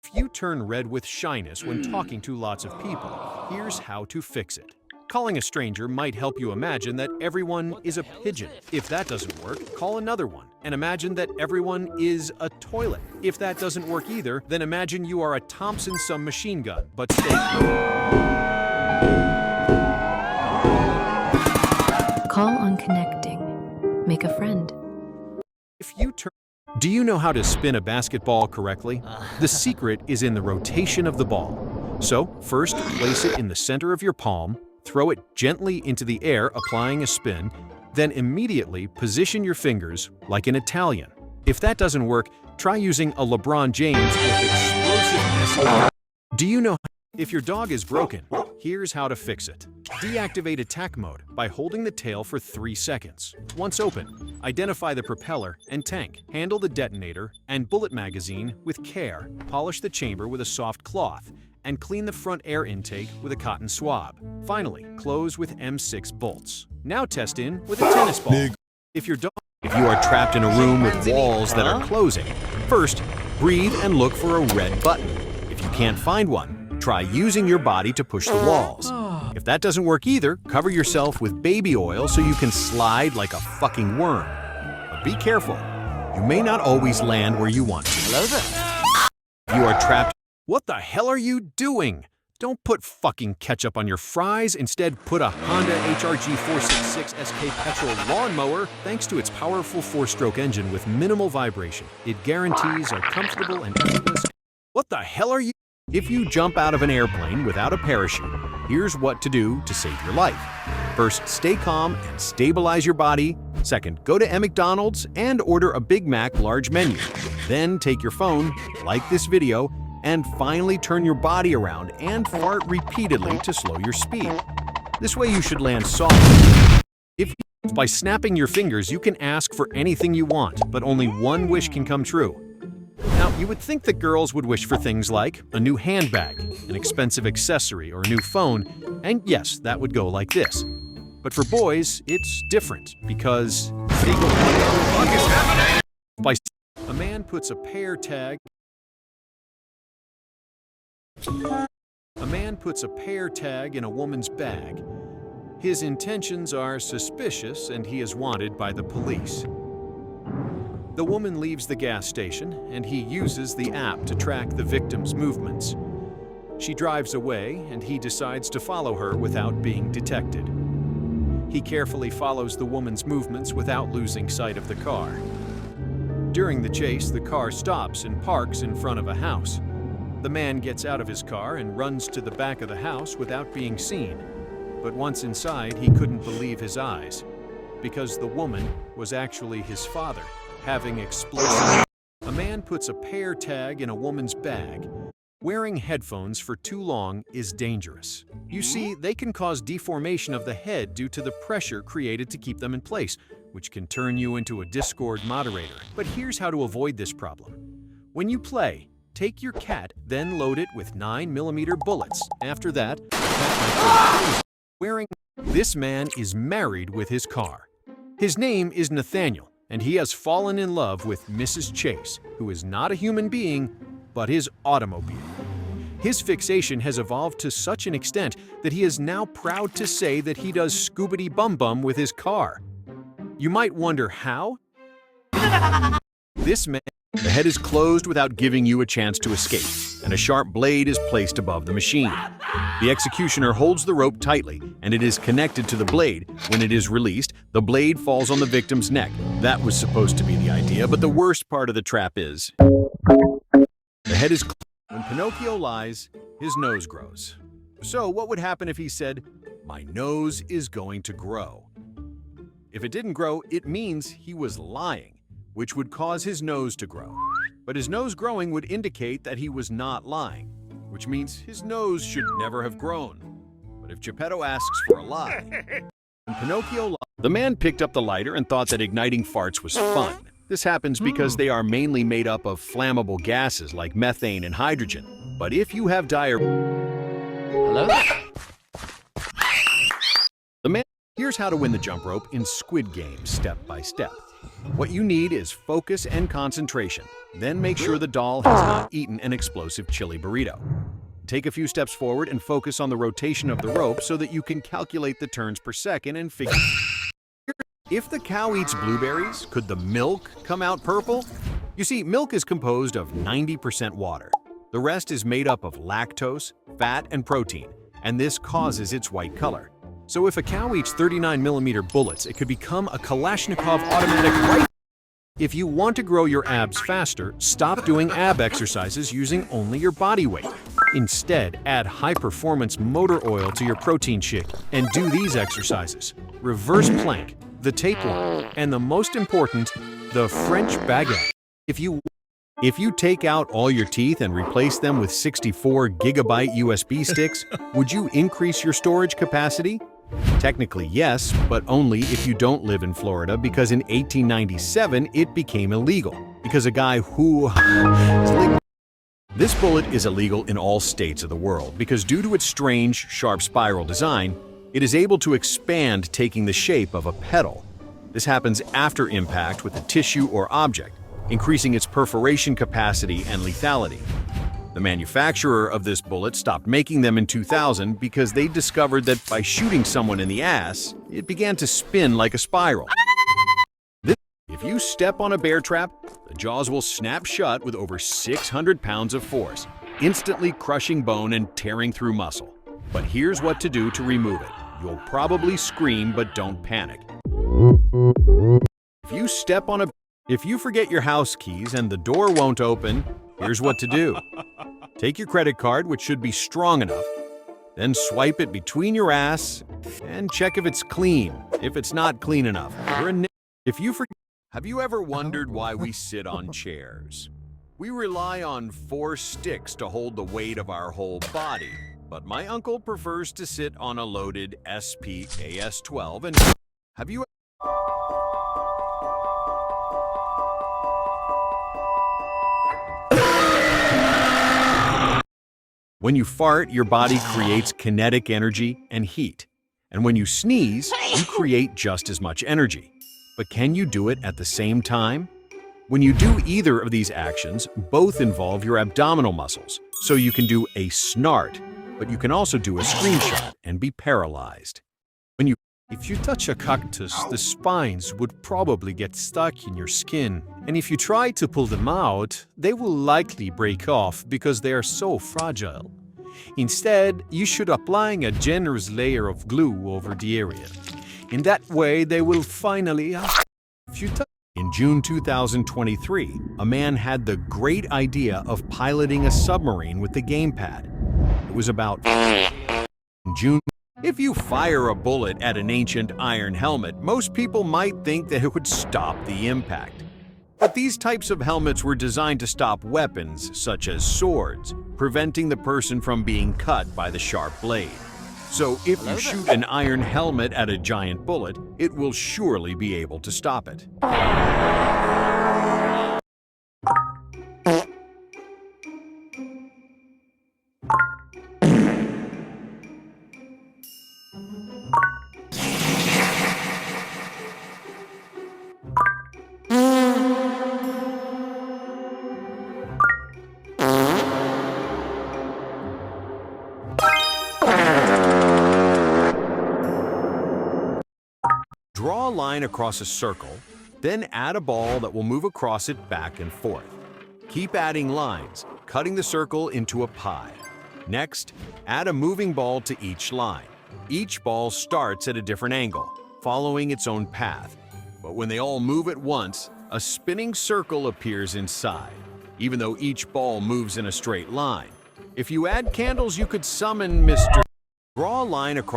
If you turn red with shyness when talking to lots of people, here's how to fix it. Calling a stranger might help you imagine that everyone is a pigeon. If that doesn't work, call another one and imagine that everyone is a toilet. If that doesn't work either, then imagine you are a Thompson submachine gun, but stay Call on connecting. Make a friend. If you turn Do you know how to spin a basketball correctly? The secret is in the rotation of the ball. So, first place it in the center of your palm, throw it gently into the air, applying a spin, then immediately position your fingers like an Italian. If that doesn't work, try using a LeBron James with explosiveness. Do you know if your dog is broken? Here's how to fix it. Deactivate attack mode by holding the tail for 3 seconds. Once open, identify the propeller and tank. Handle the detonator and bullet magazine with care. Polish the chamber with a soft cloth and clean the front air intake with a cotton swab. Finally, close with M6 bolts. Now test in with a tennis ball. If you are trapped in a room with walls that are closing, first, breathe and look for a red button. If you can't find one, try using your body to push the walls. If that doesn't work either, cover yourself with baby oil so you can slide like a fucking worm. But be careful. You may not always land where you want to. Hello there. If you are trapped, what the hell are you doing? Don't put fucking ketchup on your fries. Instead, put a Honda HRG 466 SK petrol lawnmower. Thanks to its powerful 4-stroke engine with minimal vibration, it guarantees a comfortable and effortless. What the hell are you? If you jump out of an airplane without a parachute, here's what to do to save your life. First, stay calm and stabilize your body. Second, go to McDonald's and order a Big Mac large menu. Then take your phone, like this video, and finally turn your body around and fart repeatedly to slow your speed. This way you should land softly. By snapping your fingers, you can ask for anything you want, but only one wish can come true. Now, you would think that girls would wish for things like a new handbag, an expensive accessory, or a new phone, and yes, that would go like this. But for boys, it's different because they go by a man puts a pear tag. A man puts a pear tag in a woman's bag. His intentions are suspicious and he is wanted by the police. The woman leaves the gas station and he uses the app to track the victim's movements. She drives away and he decides to follow her without being detected. He carefully follows the woman's movements without losing sight of the car. During the chase, the car stops and parks in front of a house. The man gets out of his car and runs to the back of the house without being seen. But once inside, he couldn't believe his eyes, because the woman was actually his father, having explosive. A man puts a pear tag in a woman's bag. Wearing headphones for too long is dangerous. You see, they can cause deformation of the head due to the pressure created to keep them in place, which can turn you into a Discord moderator. But here's how to avoid this problem. When you play, take your cat, then load it with 9mm bullets. After that, this man is married with his car. His name is Nathaniel, and he has fallen in love with Mrs. Chase, who is not a human being, but his automobile. His fixation has evolved to such an extent that he is now proud to say that he does scoobity-bum-bum with his car. You might wonder how? This man, the head is closed without giving you a chance to escape, and a sharp blade is placed above the machine. The executioner holds the rope tightly, and it is connected to the blade. When it is released, the blade falls on the victim's neck. That was supposed to be the idea, but the worst part of the trap is the head is closed. When Pinocchio lies, his nose grows. So what would happen if he said, "My nose is going to grow"? If it didn't grow, it means he was lying, which would cause his nose to grow. But his nose growing would indicate that he was not lying, which means his nose should never have grown. But if Geppetto asks for a lie, when Pinocchio lied, the man picked up the lighter and thought that igniting farts was fun. This happens because they are mainly made up of flammable gases like methane and hydrogen. But if you have diarrhea... Hello? Here's how to win the jump rope in Squid Game step by step. What you need is focus and concentration. Then make sure the doll has not eaten an explosive chili burrito. Take a few steps forward and focus on the rotation of the rope so that you can calculate the turns per second and figure. If the cow eats blueberries, could the milk come out purple? You see, milk is composed of 90% water. The rest is made up of lactose, fat, and protein, and this causes its white color. So if a cow eats 39mm bullets, it could become a Kalashnikov automatic rifle. If you want to grow your abs faster, stop doing ab exercises using only your body weight. Instead, add high-performance motor oil to your protein shake and do these exercises: reverse plank, the tapeworm, and the most important, the French baguette. If you take out all your teeth and replace them with 64GB USB sticks, would you increase your storage capacity? Technically, yes, but only if you don't live in Florida, because in 1897 it became illegal because a guy who This bullet is illegal in all states of the world because due to its strange, sharp spiral design, it is able to expand, taking the shape of a petal. This happens after impact with a tissue or object, increasing its perforation capacity and lethality. The manufacturer of this bullet stopped making them in 2000 because they discovered that by shooting someone in the ass, it began to spin like a spiral. If you step on a bear trap, the jaws will snap shut with over 600 pounds of force, instantly crushing bone and tearing through muscle. But here's what to do to remove it. You'll probably scream, but don't panic. If you forget your house keys and the door won't open, here's what to do. Take your credit card, which should be strong enough, then swipe it between your ass and check if it's clean. If it's not clean enough, Have you ever wondered why we sit on chairs? We rely on 4 sticks to hold the weight of our whole body, but my uncle prefers to sit on a loaded SPAS-12 and have you When you fart, your body creates kinetic energy and heat. And when you sneeze, you create just as much energy. But can you do it at the same time? When you do either of these actions, both involve your abdominal muscles. So you can do a snart, but you can also do a screenshot and be paralyzed. If you touch a cactus, the spines would probably get stuck in your skin. And if you try to pull them out, they will likely break off because they are so fragile. Instead, you should apply a generous layer of glue over the area. In that way, they will finally... In June 2023, a man had the great idea of piloting a submarine with the gamepad. It was about... In June... If you fire a bullet at an ancient iron helmet, most people might think that it would stop the impact. But these types of helmets were designed to stop weapons, such as swords, preventing the person from being cut by the sharp blade. So if you shoot an iron helmet at a giant bullet, it will surely be able to stop it. Draw a line across a circle, then add a ball that will move across it back and forth. Keep adding lines, cutting the circle into a pie. Next, add a moving ball to each line. Each ball starts at a different angle, following its own path. But when they all move at once, a spinning circle appears inside, even though each ball moves in a straight line. If you add candles, you could summon Mr. Draw a line across